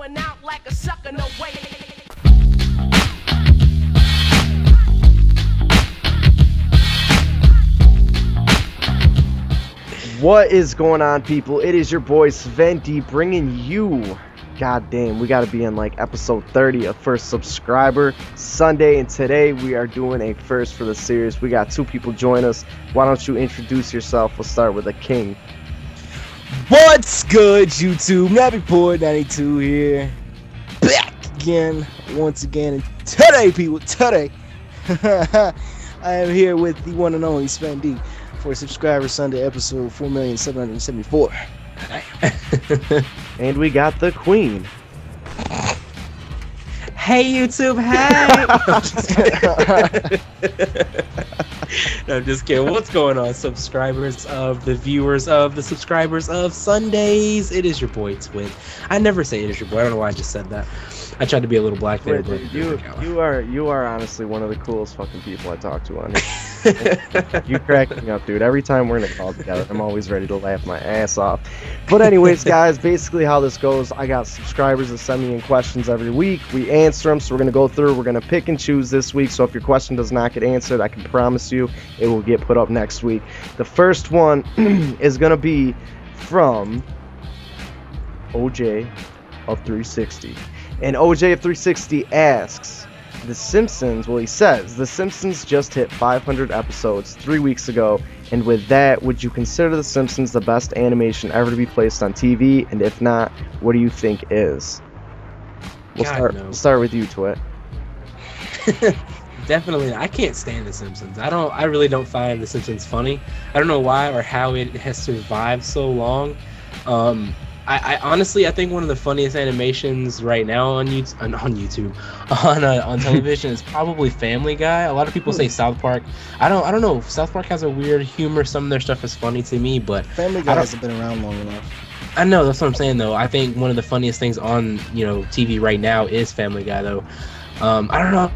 going out like a sucker, no way. What is going on, people? It is your boy Sven D bringing you, god damn, we gotta be in like episode 30 of First Subscriber Sunday, and today we are doing a first for the series. We got two people join us. Why don't you introduce yourself? We'll start with the king. What's good, YouTube? NappyPoy92 here, back again, once again, and today, people, today, I am here with the one and only Sven D for Subscriber Sunday episode 4,774. And we got the queen. Hey, YouTube, hey! No, I'm just kidding. What's going on, subscribers of the viewers of the subscribers of Sundays? It is your boy Twit. I never say it is your boy. I don't know why I just said that. I tried to be a little black there, but you are honestly one of the coolest fucking people I talk to on here. You crack me up, dude. Every time we're in a call together, I'm always ready to laugh my ass off. But anyways, guys, basically how this goes, I got subscribers that send me in questions every week. We answer them, so we're going to go through. We're going to pick and choose this week, so if your question does not get answered, I can promise you it will get put up next week. The first one is going to be from OJ of 360. And OJ of 360 asks, The Simpsons, well, he says, The Simpsons just hit 500 episodes 3 weeks ago, and with that, would you consider The Simpsons the best animation ever to be placed on TV? And if not, what do you think is? We'll start with you, Twit. Definitely, I can't stand The Simpsons. I really don't find The Simpsons funny. I don't know why or how it has survived so long. I honestly, I think one of the funniest animations right now on television is probably Family Guy. A lot of people say South Park. I don't know. South Park has a weird humor. Some of their stuff is funny to me, but Family Guy hasn't been around long enough. I know, that's what I'm saying though. I think one of the funniest things on TV right now is Family Guy though. I don't know.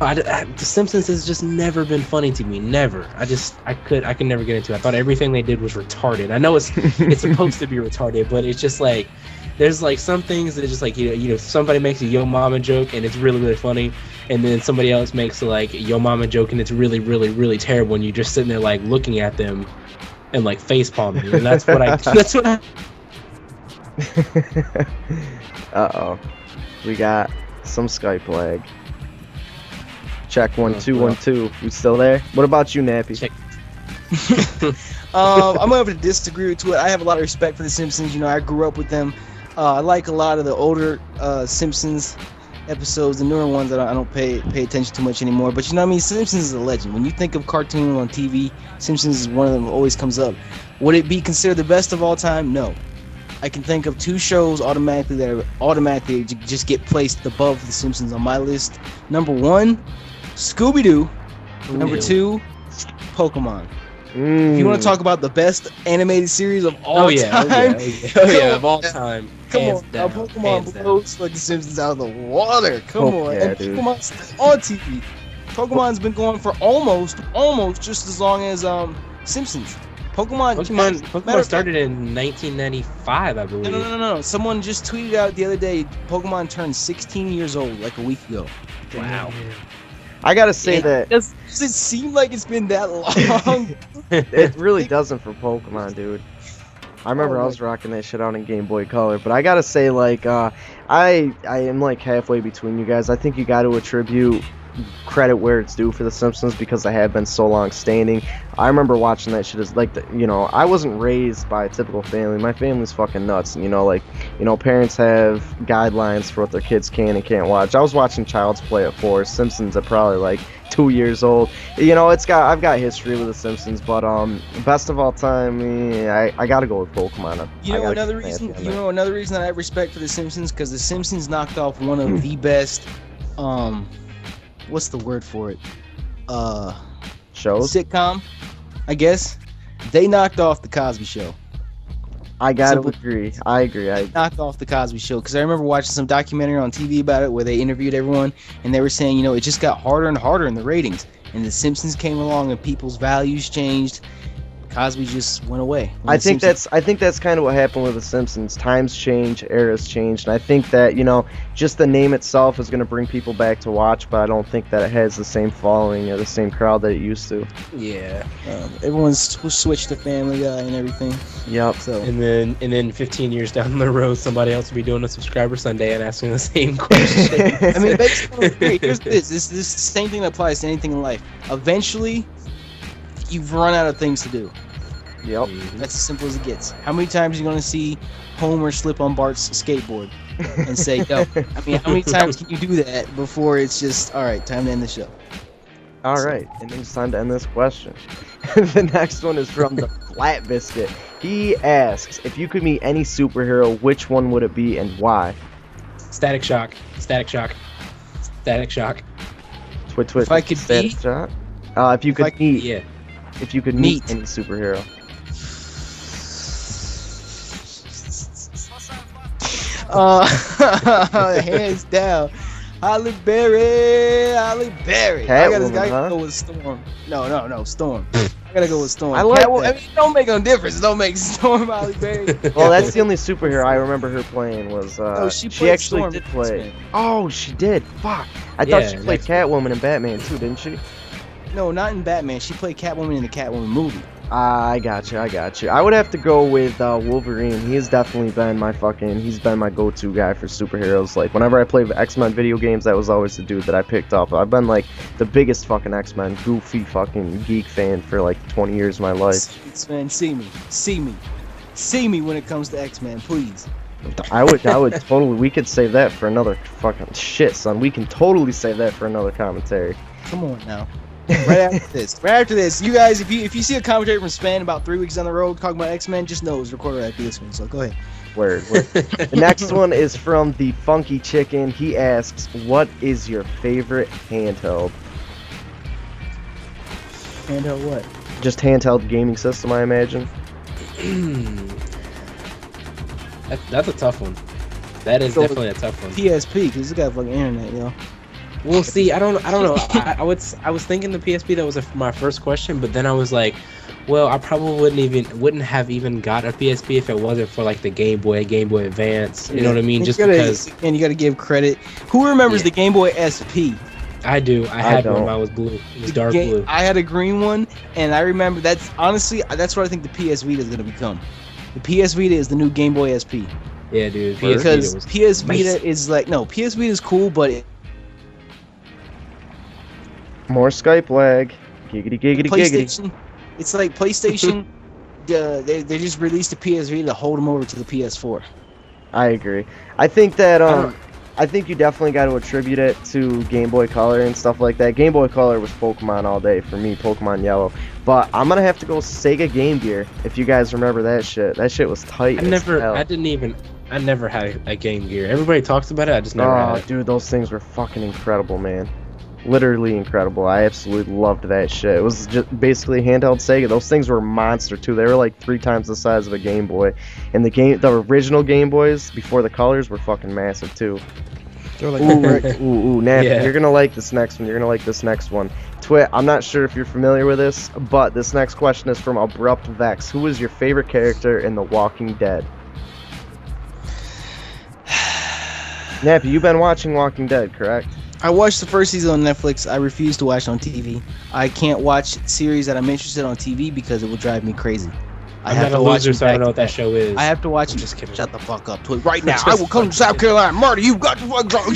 The Simpsons has just never been funny to me. Never. I could never get into it. I thought everything they did was retarded. I know it's supposed to be retarded, but it's just like there's like some things that are just like somebody makes a yo mama joke and it's really really funny, and then somebody else makes like a yo mama joke and it's really really really terrible, and you're just sitting there like looking at them and like face palming. And that's what I. Uh-oh. We got some Skype lag. Check 1 2 1 2. You still there? What about you, Nappy? Check. I'm gonna have to disagree with it. I have a lot of respect for the Simpsons. I grew up with them. I like a lot of the older Simpsons episodes. The newer ones I don't pay attention too much anymore. But what I mean, Simpsons is a legend. When you think of cartoon on TV, Simpsons is one of them that always comes up. Would it be considered the best of all time? No. I can think of two shows automatically just get placed above the Simpsons on my list. Number 1, Scooby-Doo. Number 2, Pokemon. If you want to talk about the best animated series of all time, of all time. Come on, Pokemon blows like the Simpsons out of the water. Come on, yeah, and Pokemon's still on TV. Pokemon's been going for almost just as long as Simpsons. Pokemon started in 1995, I believe. No. Someone just tweeted out the other day, Pokemon turned 16 years old like a week ago. Wow. I gotta say that does it seem like it's been that long? it really doesn't for Pokemon, dude. I remember I was rocking that shit out in Game Boy Color, but I gotta say, like, I am like halfway between you guys. I think you got to attribute credit where it's due for The Simpsons because they have been so long standing. I remember watching that shit as like I wasn't raised by a typical family. My family's fucking nuts, and parents have guidelines for what their kids can and can't watch. I was watching Child's Play at 4, Simpsons at probably like 2 years old. I've got history with The Simpsons, but best of all time, I gotta go with Pokemon. Another reason that I have respect for The Simpsons, because The Simpsons knocked off one of the best what's the word for it? Shows? Sitcom, I guess. They knocked off The Cosby Show. I gotta agree. I agree. I knocked off The Cosby Show because I remember watching some documentary on TV about it where they interviewed everyone and they were saying, it just got harder and harder in the ratings. And The Simpsons came along and people's values changed. Cosby just went away. I think that's kind of what happened with The Simpsons. Times change, eras changed, and I think that just the name itself is going to bring people back to watch, but I don't think that it has the same following or the same crowd that it used to. Yeah. Everyone's switched to Family Guy and everything. Yep. So And then 15 years down the road, somebody else will be doing a subscriber Sunday and asking the same question. I mean, basically, here's this. This is the same thing that applies to anything in life. Eventually, you've run out of things to do. Yep. That's as simple as it gets. How many times are you gonna see Homer slip on Bart's skateboard and say, "Yo"? I mean, how many times can you do that before it's just all right? Time to end the show. All right, and it's time to end this question. The next one is from the Flat Biscuit. He asks, if you could meet any superhero, which one would it be and why? Static Shock. Static Shock. Static Shock. TwitTwit. If I could Static meet- Shock? If you could meet, Yeah. if you could meet Meet. any superhero. Hands down, Halle Berry. I gotta Catwoman, go with Storm. No, Storm. I gotta go with Storm. I like Catwoman, that. I mean, it don't make no difference. It don't make Storm Halle Berry. Well, that's the only superhero I remember her playing was. No, she she played actually Storm did in play. X-Men. Oh, she did. Fuck. I Yeah, thought she played that's- Catwoman in Batman too, didn't she? No, not in Batman. She played Catwoman in the Catwoman movie. I got you. I would have to go with Wolverine. He has definitely been he's been my go-to guy for superheroes. Like, whenever I play X-Men video games, that was always the dude that I picked up. I've been, like, the biggest fucking X-Men, goofy fucking geek fan for, like, 20 years of my life. Sven, see me when it comes to X-Men, please. I would totally, we could save that for another fucking shit, son. We can totally save that for another commentary. Come on now. Right after this, you guys, if you see a commentary from Sven about 3 weeks down the road talking about X-Men, just know it's recorded after this one. So go ahead. Word. The next one is from the Funky Chicken. He asks, what is your favorite handheld? Handheld what? Just handheld gaming system, I imagine. That's a tough one. That is So- definitely a tough one. PSP, because it's got fucking internet, yo. Well, see, I don't know. I was thinking the PSP. That was my first question, but then I was like, well, I probably wouldn't have even got a PSP if it wasn't for like the Game Boy Advance. You know what I mean? Just because. And you gotta give credit. Who remembers Yeah. the Game Boy SP? I do. I had one don't. when I was blue. It was dark Ga- blue. I had a green one, and I remember that's what I think the PS Vita is gonna become. The PS Vita is the new Game Boy SP. Yeah, dude. PS Because Vita was PS nice. Vita is like, no, PS Vita is cool, but More Skype lag. Giggity, giggity, giggity. PlayStation, it's like PlayStation. They just released the PS Vita to hold them over to the PS4. I agree. I think that don't- I think you definitely got to attribute it to Game Boy Color and stuff like that. Game Boy Color was Pokemon all day for me, Pokemon Yellow. But I'm gonna have to go Sega Game Gear. If you guys remember that shit, that shit was tight. I never had a Game Gear. Everybody talks about it. I just never had Oh, it. dude, those things were fucking incredible, man. Literally incredible. I absolutely loved that shit. It was just basically handheld Sega. Those things were a monster too. They were like 3 times the size of a Game Boy. And the original Game Boys before the colors were fucking massive too. They're like, Ooh, Nappy, Yeah. you're gonna like this next one. Twit, I'm not sure if you're familiar with this, but this next question is from Abrupt Vex. Who is your favorite character in The Walking Dead? Nappy, you've been watching Walking Dead, correct? I watched the first season on Netflix. I refuse to watch on TV. I can't watch series that I'm interested on TV because it will drive me crazy. I'm not a loser, so I don't know what that show is. I have to watch it. Just kidding. Shut the fuck up, Twit. Right now, I will come to South Carolina, murder you. Got the fuck wrong.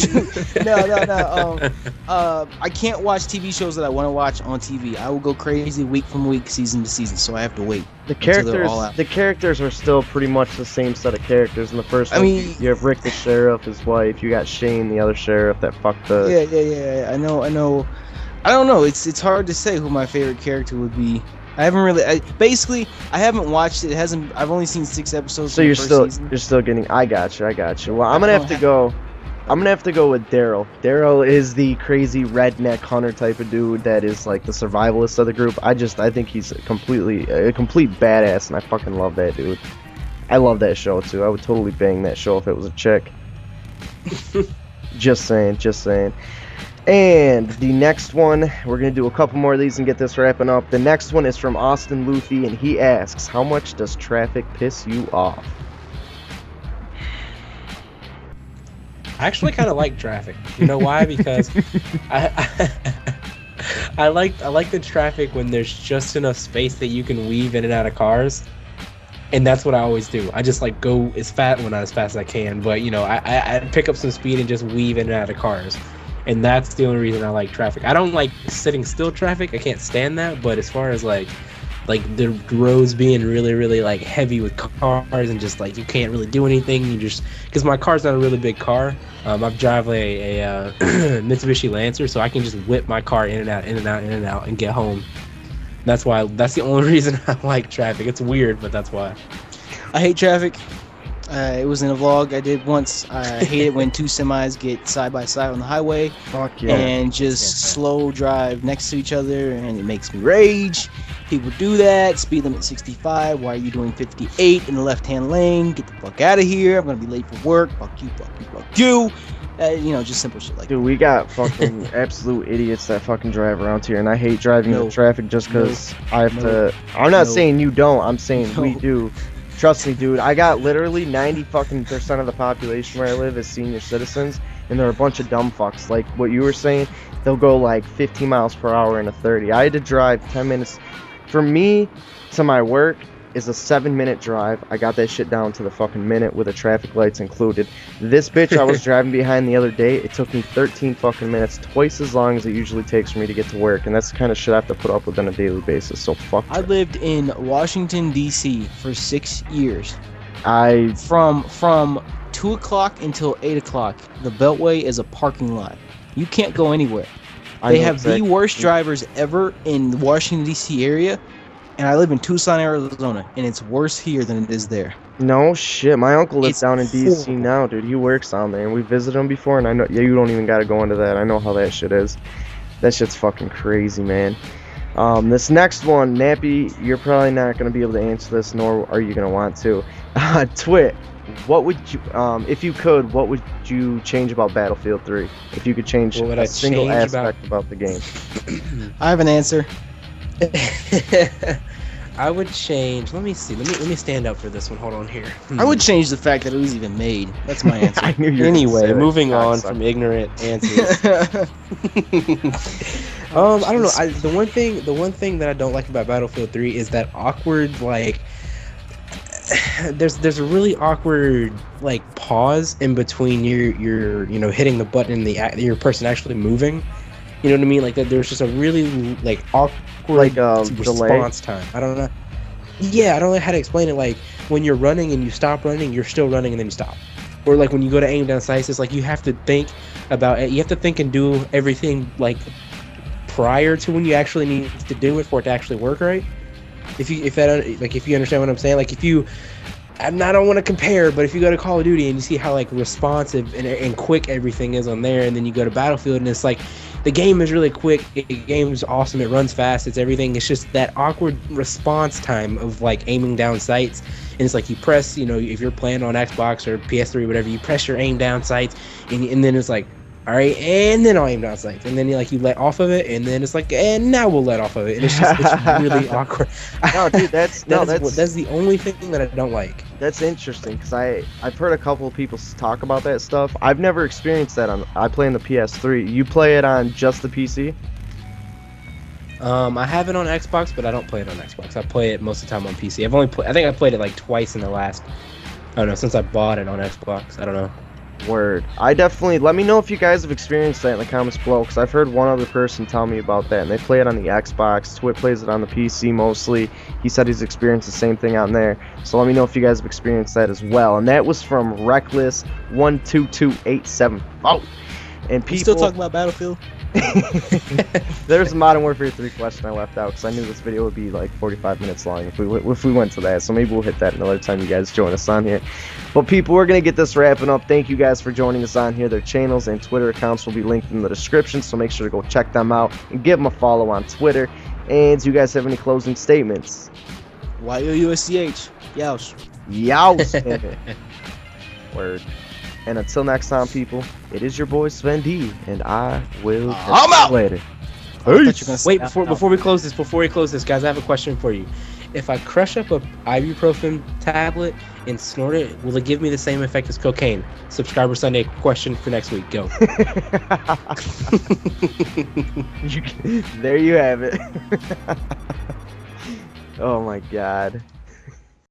No. I can't watch TV shows that I want to watch on TV. I will go crazy week from week, season to season. So I have to wait. The until they're all out. characters are still pretty much the same set of characters in the first I one. mean- You have Rick the sheriff, his wife. You got Shane, the other sheriff that fucked the. Yeah. I know. I don't know. It's hard to say who my favorite character would be. I haven't watched it. It hasn't. I've only seen 6 episodes. So of the you're first season. still getting. I got you. Well, I'm gonna have to go with Daryl. Daryl is the crazy redneck hunter type of dude that is like the survivalist of the group. I think he's a complete badass, and I fucking love that dude. I love that show too. I would totally bang that show if it was a chick. Just saying. And the next one, we're going to do a couple more of these and get this wrapping up. The next one is from Austin Luffy, and he asks, how much does traffic piss you off? I actually kind of like traffic. You know why? Because I like the traffic when there's just enough space that you can weave in and out of cars. And that's what I always do. I just like go not as fast as I can, but you know, I pick up some speed and just weave in and out of cars. And that's the only reason I like traffic. I don't like sitting still traffic. I can't stand that. But as far as like the roads being really, really like heavy with cars and just like you can't really do anything. You just, because my car's not a really big car. I drive a Mitsubishi Lancer, so I can just whip my car in and out, in and out, in and out, and get home. That's the only reason I like traffic. It's weird, but that's why. I hate traffic. It was in a vlog I did once. I hate it when two semis get side by side on the highway. Fuck yeah. And just slow drive next to each other, and it makes me rage. People do that. Speed limit 65. Why are you doing 58 in the left-hand lane? Get the fuck out of here. I'm gonna be late for work. Fuck you, fuck you, fuck you. You know, just simple shit like that. Dude, we got fucking absolute idiots that fucking drive around here, and I hate driving in traffic just because I have to. I'm not saying you don't. I'm saying we do. Trust me, dude. I got literally 90% of the population where I live is senior citizens, and they're a bunch of dumb fucks. Like what you were saying, they'll go like 15 miles per hour in a 30. I had to drive 10 minutes. For me, to my work is a 7-minute drive. I got that shit down to the fucking minute with the traffic lights included. This bitch I was driving behind the other day, it took me 13 fucking minutes, twice as long as it usually takes for me to get to work, and that's the kind of shit I have to put up with on a daily basis, so fuck I it. lived in Washington, D.C. for 6 years. From From 2 o'clock until 8 o'clock, the Beltway is a parking lot. You can't go anywhere. They have the worst drivers ever in the Washington, D.C. area. And I live in Tucson, Arizona, and it's worse here than it is there. No shit, my uncle lives It's down in DC horrible. now, dude. He works down there, and we visited him before, and I know, yeah, you don't even gotta go into that. I know how that shit is. That shit's fucking crazy, man. This next one, Nappy, you're probably not gonna be able to answer this, nor are you gonna want to. Twit, what would you, if you could, what would you change about Battlefield 3? If you could change a single aspect about the game. I have an answer. I would change. Let me see. Let me stand up for this one. Hold on here. I would change the fact that it was even made. That's my answer. I knew you were gonna say Anyway, that. moving on Cocksucker. from ignorant answers. I don't know. The one thing that I don't like about Battlefield 3 is that awkward, like, there's a really awkward like pause in between your you know, hitting the button and your person actually moving. You know what I mean? Like that. There's just a really like awkward response time. I don't know. Yeah, I don't know how to explain it. Like when you're running and you stop running, you're still running and then you stop. Or like when you go to aim down sights, it's like you have to think about it. You have to think and do everything like prior to when you actually need to do it for it to actually work right. If you understand what I'm saying, like if you, I don't want to compare, but if you go to Call of Duty and you see how like responsive and quick everything is on there, and then you go to Battlefield and it's like the game is really quick, the game is awesome, it runs fast, it's everything. It's just that awkward response time of like aiming down sights, and it's like you press, you know, if you're playing on Xbox or PS3 or whatever, you press your aim down sights, and then it's like, all right, and then I'll aim down sights, and then you let off of it, and then it's like, and now we'll let off of it, and it's really awkward. No, dude, that's the only thing that I don't like. That's interesting because I've heard a couple of people talk about that stuff. I've never experienced that I play on the PS3. You play it on just the PC? I have it on Xbox, but I don't play it on Xbox. I play it most of the time on PC. I think I played it like twice in the last, I don't know, since I bought it on Xbox. I don't know. Word. I definitely, let me know if you guys have experienced that in the comments below, because I've heard one other person tell me about that, and they play it on the Xbox. Twit plays it on the PC mostly. He said he's experienced the same thing on there, so let me know if you guys have experienced that as well. And that was from Reckless122874. And people still talking about Battlefield? There's a Modern Warfare 3 question I left out because I knew this video would be like 45 minutes long if we went to that. So maybe we'll hit that another time you guys join us on here. But people, we're going to get this wrapping up. Thank you guys for joining us on here. Their channels and Twitter accounts will be linked in the description, so make sure to go check them out and give them a follow on Twitter. And do you guys have any closing statements? Yeousch. Yeousch. Yeousch. Word. And until next time, people, it is your boy Sven D, and I will I'm catch out. you later. I thought you were gonna say Wait, I'm before we close this, guys, I have a question for you. If I crush up a ibuprofen tablet and snort it, will it give me the same effect as cocaine? Subscriber Sunday question for next week. Go. There you have it. Oh my god.